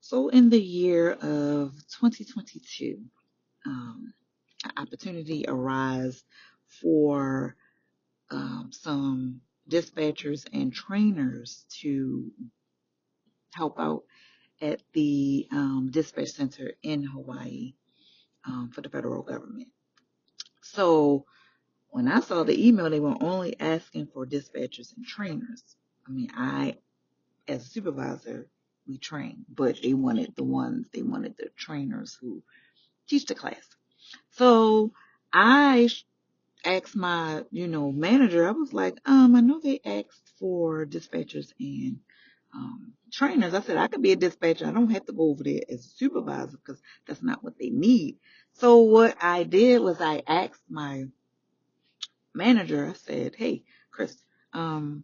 So in the year of 2022, an opportunity arose for some dispatchers and trainers to help out at the dispatch center in Hawaii for the federal government. So when I saw the email, they were only asking for dispatchers and trainers. I mean, as a supervisor, we train, but they wanted the trainers who teach the class. So I asked my, manager, I was like, I know they asked for dispatchers and trainers. I said, I could be a dispatcher. I don't have to go over there as a supervisor because that's not what they need. So what I did was I asked my manager, I said, hey, Chris, um,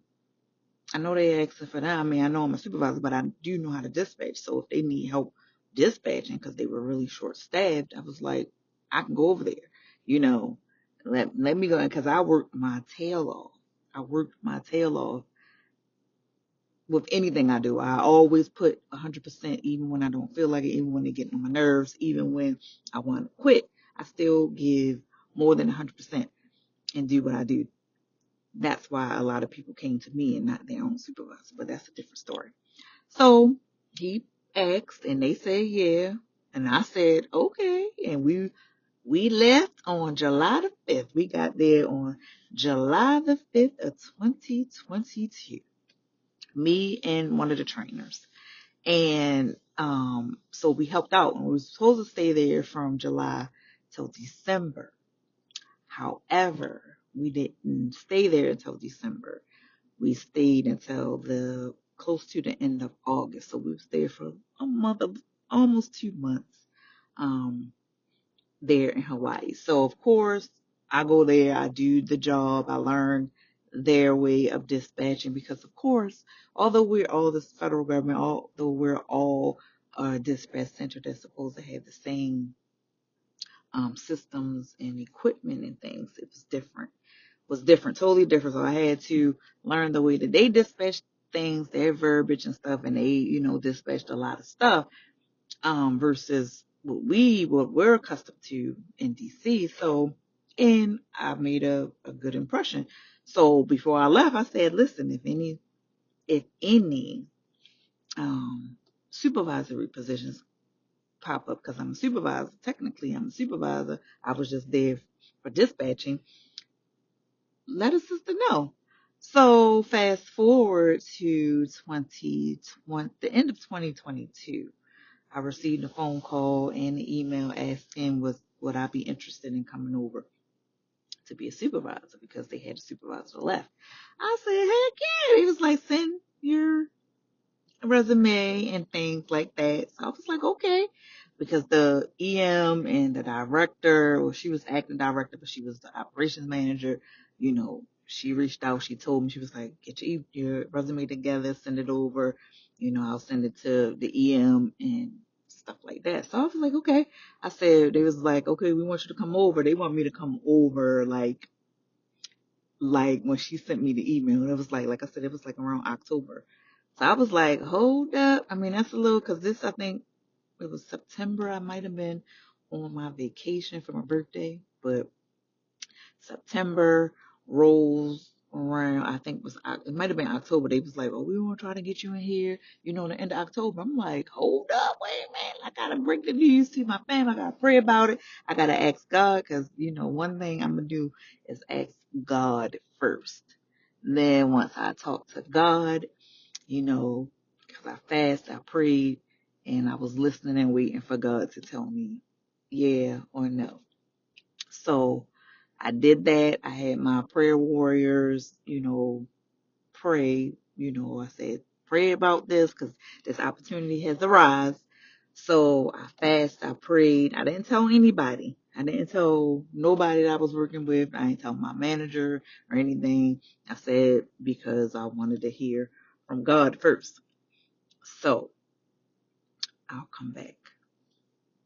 I know they asking for that. I mean, I know I'm a supervisor, but I do know how to dispatch. So if they need help dispatching because they were really short staffed, I was like, I can go over there. You know, let me go because I worked my tail off. I worked my tail off with anything I do. I always put 100%, even when I don't feel like it, even when they get on my nerves, even when I want to quit. I still give more than 100% and do what I do. That's why a lot of people came to me and not their own supervisor, but that's a different story. So he asked and they said, yeah. And I said, okay. And we left on July the 5th. We got there on July the 5th of 2022. Me and one of the trainers. And so we helped out and we were supposed to stay there from July till December. However, we didn't stay there until December. We stayed until the close to the end of August. So we was there for a month, almost 2 months, there in Hawaii. So of course, I go there, I do the job, I learn their way of dispatching because of course, although we're all this federal government, although we're all a dispatch center that's supposed to have the same systems and equipment and things, it was different, totally different. So I had to learn the way that they dispatch things, their verbiage and stuff, and they, dispatched a lot of stuff, versus what we're accustomed to in DC. So, and I made a good impression. So before I left, I said, listen, if any, supervisory positions pop up, because I'm a supervisor, technically I'm a supervisor. I was just there for dispatching. Let a sister know. So fast forward to 2020, the end of 2022, I received a phone call and an email asking would I be interested in coming over to be a supervisor because they had a supervisor left. I said, heck yeah. He was like, send your resume and things like that. So I was like, okay. Because the EM and the director, or she was acting director, but she was the operations manager, she reached out, she told me, she was like, get your resume together, send it over, I'll send it to the EM and stuff like that. So I was like, okay. I said, they was like, okay, we want you to come over. They want me to come over like when she sent me the email. It was like I said, it was like around October. So I was like, hold up. I mean, that's a little, cause this, I think it was September. I might have been on my vacation for my birthday, but September rolls around. I think it might have been October. They was like, oh, we want to try to get you in here, the end of October. I'm like, hold up, wait a minute. I got to break the news to my family. I got to pray about it. I got to ask God because, one thing I'm going to do is ask God first. Then once I talk to God, because I fasted, I prayed, and I was listening and waiting for God to tell me yeah or no. So I did that. I had my prayer warriors, pray. I said, pray about this because this opportunity has arisen. So I fasted, I prayed. I didn't tell anybody. I didn't tell nobody that I was working with. I didn't tell my manager or anything. I said because I wanted to hear from God first. So I'll come back.